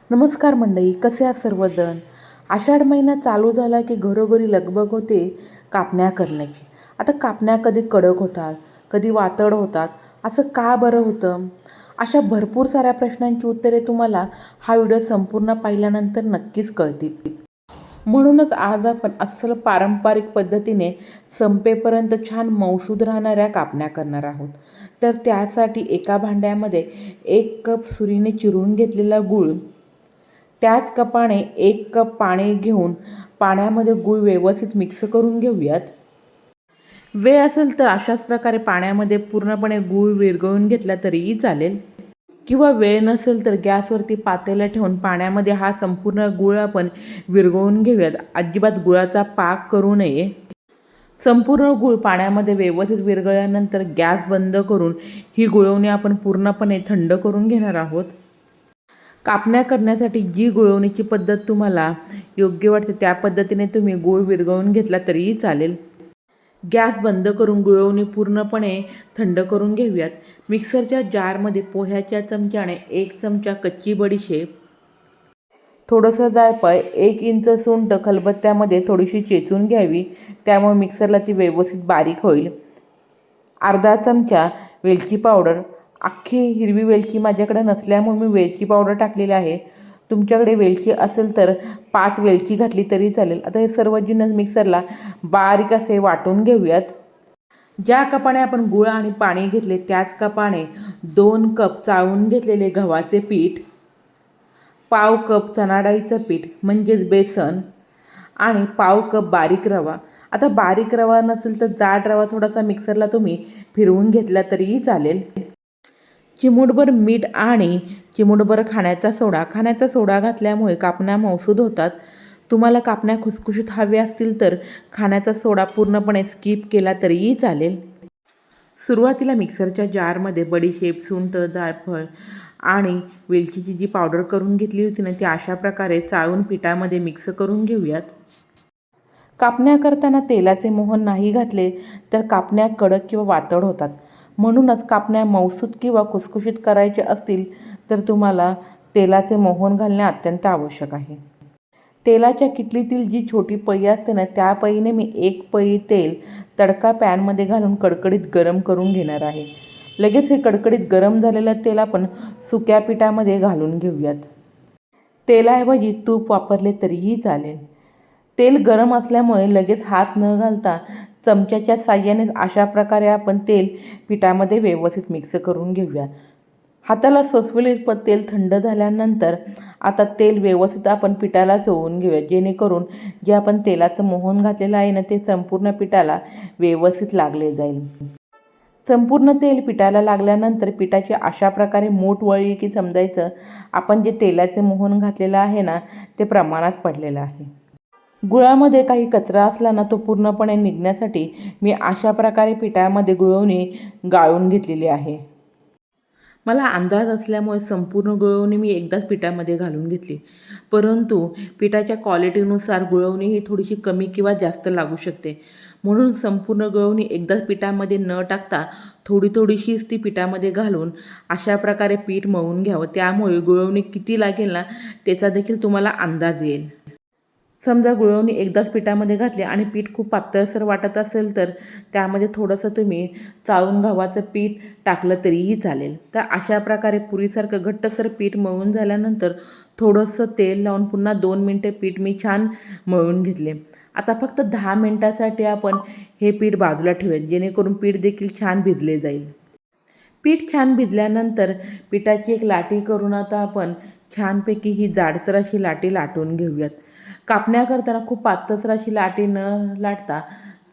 नमस्कार मंडळी, कसे आहात सर्वजण? आषाढ महिना चालू झाला की घरोघरी लगबग होते कापण्या करण्याची. आता कापण्या कधी कडक होतात, कधी वातड होतात, असं का बरं होतं? अशा भरपूर साऱ्या प्रश्नांची उत्तरे तुम्हाला हा व्हिडिओ संपूर्ण पाहिल्यानंतर नक्कीच कळतील. म्हणूनच आज आपण अस्सल पारंपरिक पद्धतीने संपेपर्यंत छान मऊसूद राहणाऱ्या कापण्या करणार आहोत. तर त्यासाठी एका भांड्यामध्ये 1 कप सुरीने चिरून घेतलेला गूळ, त्याच कपाने 1 कप पाणी घेऊन पाण्यामध्ये गूळ व्यवस्थित मिक्स करून घेऊयात. वेळ असेल तर अशाच प्रकारे पाण्यामध्ये पूर्णपणे गूळ विरघळून घेतला तरीही चालेल, किंवा वेळ नसेल तर गॅसवरती पातेलं ठेवून पाण्यामध्ये हा संपूर्ण गूळ आपण विरघळून घेऊयात. अजिबात गुळाचा पाक करू नये. संपूर्ण गूळ पाण्यामध्ये व्यवस्थित विरघळल्यानंतर गॅस बंद करून ही गुळवणी आपण पूर्णपणे थंड करून घेणार आहोत. कापण्या करण्यासाठी जी गुळवणीची पद्धत तुम्हाला योग्य वाटते त्या पद्धतीने तुम्ही गूळ विरघळून घेतला तरीही चालेल. गॅस बंद करून गुळवणी पूर्णपणे थंड करून घेऊयात. मिक्सरच्या जारमध्ये पोह्याच्या चमच्याने 1 चमचा कच्ची बडीशेप, थोडंसं जायफळ, 1 इंच सुंठ खलबत्त्यामध्ये थोडीशी चेचून घ्यावी, त्यामुळे मिक्सरला ती व्यवस्थित बारीक होईल. अर्धा चमचा वेलची पावडर, अख्खी हिरवी वेलची माझ्याकडे नसल्यामुळे मी वेलची पावडर टाकलेली आहे. तुमच्याकडे वेलची असेल तर 5 वेलची घातली तरी चालेल. आता हे सर्व जिन्नस मिक्सरला बारीक असे वाटून घेऊयात. ज्या कपाने आपण गूळ आणि पाणी घेतले त्याच कपाने 2 कप चाळून घेतलेले गव्हाचे पीठ, पाव कप चणा डाळीचं पीठ म्हणजेच बेसन आणि पाव कप बारीक रवा. आता बारीक रवा नसेल तर जाड रवा थोडासा मिक्सरला तुम्ही फिरवून घेतला तरीही चालेल. चिमूटभर मीठ आणि चिमूटभर खाण्याचा सोडा घातल्यामुळे कापण्या मऊसूद होतात. तुम्हाला कापण्या खुसखुशीत हव्या असतील तर खाण्याचा सोडा पूर्णपणे स्किप केला तरीही चालेल. सुरुवातीला मिक्सरच्या जारमध्ये बडीशेप, सुंठ, जायफळ आणि वेलचीची जी पावडर करून घेतली होती ना, ती अशा प्रकारे चाळून पिठामध्ये मिक्स करून घेऊयात. कापण्या करताना तेलाचे मोहन नाही घातले तर कापण्या कडक किंवा वातड होतात. म्हणूनच कापण्या मऊसूद किंवा खुसखुशीत करायचे असतील तर तुम्हाला तेलाचे मोहन घालणे अत्यंत आवश्यक आहे. तेलाच्या किटलीतील जी छोटी पळी असते ना, त्या पळीने मी 1 पळी तेल तडका पॅनमध्ये घालून कडकडीत गरम करून घेणार आहे. लगेच हे कडकडीत गरम झालेलं तेल आपण सुक्या पिठामध्ये घालून घेऊयात. तेलाऐवजी तूप वापरले तरीही चालेल. तेल गरम असल्यामुळे लगेच हात न घालता चमच्याच्या साहाय्याने अशा प्रकारे आपण तेल पिठामध्ये व्यवस्थित मिक्स करून घेऊया. हाताला सोसवेल तेल थंड झाल्यानंतर आता तेल व्यवस्थित आपण पिठाला चोळून घेऊया, जेणेकरून जे आपण तेलाचं मोहन घातलेलं आहे ना, ते संपूर्ण पिठाला व्यवस्थित लागले जाईल. संपूर्ण तेल पिठाला लागल्यानंतर पिठाची अशा प्रकारे मूठ वळली की समजायचं आपण जे तेलाचे मोहन घातलेलं आहे ना, ते प्रमाणात पडलेलं आहे. गुळामध्ये काही कचरा असला ना, तो पूर्णपणे निघण्यासाठी मी अशा प्रकारे पिठामध्ये गुळवणी गाळून घेतलेली आहे. मला अंदाज असल्यामुळे संपूर्ण गुळवणी मी एकदाच पिठामध्ये घालून घेतली, परंतु पिठाच्या क्वालिटीनुसार गुळवणी ही थोडीशी कमी किंवा जास्त लागू शकते. म्हणून संपूर्ण गुळवणी एकदाच पिठामध्ये न टाकता थोडीशीच ती पिठामध्ये घालून अशा प्रकारे पीठ मळून घ्यावं. त्यामुळे गुळवणी किती लागेल ना, त्याचा देखील तुम्हाला अंदाज येईल. समजा गुळवणी एकदाच पिठामध्ये घातली आणि पीठ खूप पातळसर वाटत असेल तर त्यामध्ये थोडंसं तुम्ही चाळून गव्हाचं पीठ टाकलं तरीही चालेल. तर अशा प्रकारे पुरीसारखं घट्टसर पीठ मळून झाल्यानंतर थोडंसं तेल लावून पुन्हा 2 मिनटे पीठ मी छान मळून घेतले. आता फक्त 10 मिनटासाठी आपण हे पीठ बाजूला ठेवूयात, जेणेकरून पीठ देखील छान भिजले जाईल. पीठ छान भिजल्यानंतर पिठाची एक लाटी करून आता आपण छानपैकी ही जाडसर अशी लाटी लाटून घेऊयात. कापण्या करताना खूप पातळसर अशी लाटी न लाटता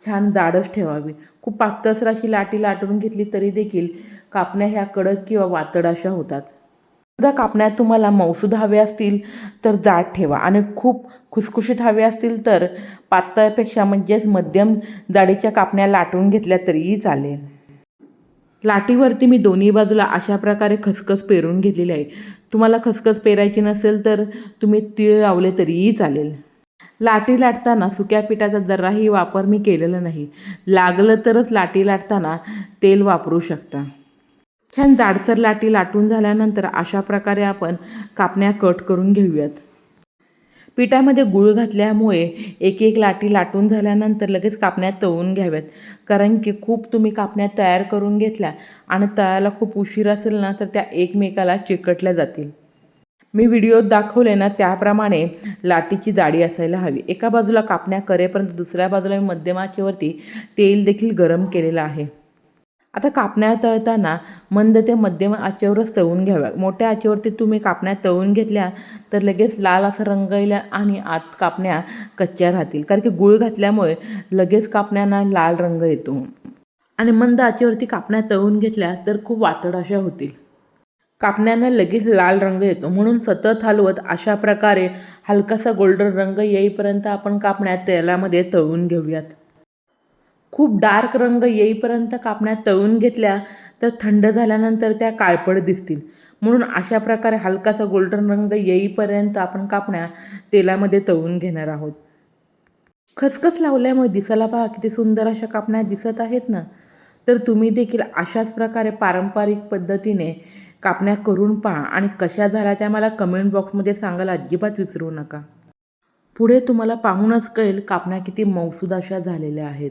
छान जाडच ठेवावी. खूप पातळसर अशी लाटी लाटून घेतली तरी देखील कापण्या ह्या कडक किंवा वातड अशा होतात. समजा कापण्या तुम्हाला मऊसूद हवे असतील तर जाड ठेवा आणि खूप खुसखुशीत हवे असतील तर पातळपेक्षा म्हणजेच मध्यम जाडीच्या कापण्या लाटून घेतल्या तरीही चालेल. लाटीवरती मी दोन्ही बाजूला अशा प्रकारे खसखस पेरून घेतलेली आहे. तुम्हाला खसखस पेरायची नसेल तर तुम्ही तीळ लावले तरीही चालेल. लाटी लाटताना सुक्या पिठाचा जराही वापर मी केलेला नाही. लागलं तरच लाटी लाटताना तेल वापरू शकता. छान जाडसर लाटी लाटून झाल्यानंतर अशा प्रकारे आपण कापण्या कट करून घेऊयात. पिठामध्ये गूळ घातल्यामुळे एक एक लाटी लाटून झाल्यानंतर लगेच कापण्या तळून घ्याव्यात. कारण की खूप तुम्ही कापण्या तयार करून घेतल्या आणि तळायला खूप उशीर असेल ना तर त्या एकमेकाला चिकटल्या जातील. मी व्हिडिओत दाखवले ना त्याप्रमाणे लाटीची जाडी असायला हवी. एका बाजूला कापण्या करेपर्यंत दुसऱ्या बाजूला मी मध्यम आचेवरती तेल देखील गरम केलेलं आहे. आता कापण्या तळताना मंद ते मध्यम आचेवरच तळून घ्याव्या. मोठ्या आचेवरती तुम्ही कापण्या तळून घेतल्या तर लगेच लाल असा रंग येईल आणि आत कापण्या कच्च्या राहतील. कारण की गूळ घातल्यामुळे लगेच कापण्यांना लाल रंग येतो. आणि मंद आचेवरती कापण्या तळून घेतल्या तर खूप वातड अशा होतील. कापण्यांना लगेच लाल रंग येतो म्हणून सतत हलवत अशा प्रकारे हलकासा गोल्डन रंग येईपर्यंत आपण कापण्या तेलामध्ये तळून घेऊयात. खूप डार्क रंग येईपर्यंत कापण्या तळून घेतल्या तर थंड झाल्यानंतर त्या काळपट दिसतील. म्हणून अशा प्रकारे हलकासा गोल्डन रंग येईपर्यंत आपण कापण्या तेलामध्ये तळून घेणार आहोत. खसखस लावल्यामुळे दिसायला पहा किती सुंदर अशा कापण्या दिसत आहेत ना. तर तुम्ही देखील अशाच प्रकारे पारंपरिक पद्धतीने कापण्या करून पहा आणि कशा झाल्या त्या मला कमेंट बॉक्समध्ये सांगायला अजिबात विसरू नका. पुढे तुम्हाला पाहूनच कळेल कापण्या किती मऊसूद अशा झालेल्या आहेत.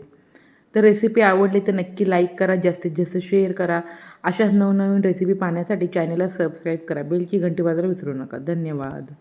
तर रेसिपी आवडली तर नक्की लाईक करा, जास्तीत जास्त शेअर करा. अशाच नवनवीन रेसिपी पाहण्यासाठी चॅनलला सबस्क्राईब करा. बेलची घंटी वाजवायला विसरू नका. धन्यवाद.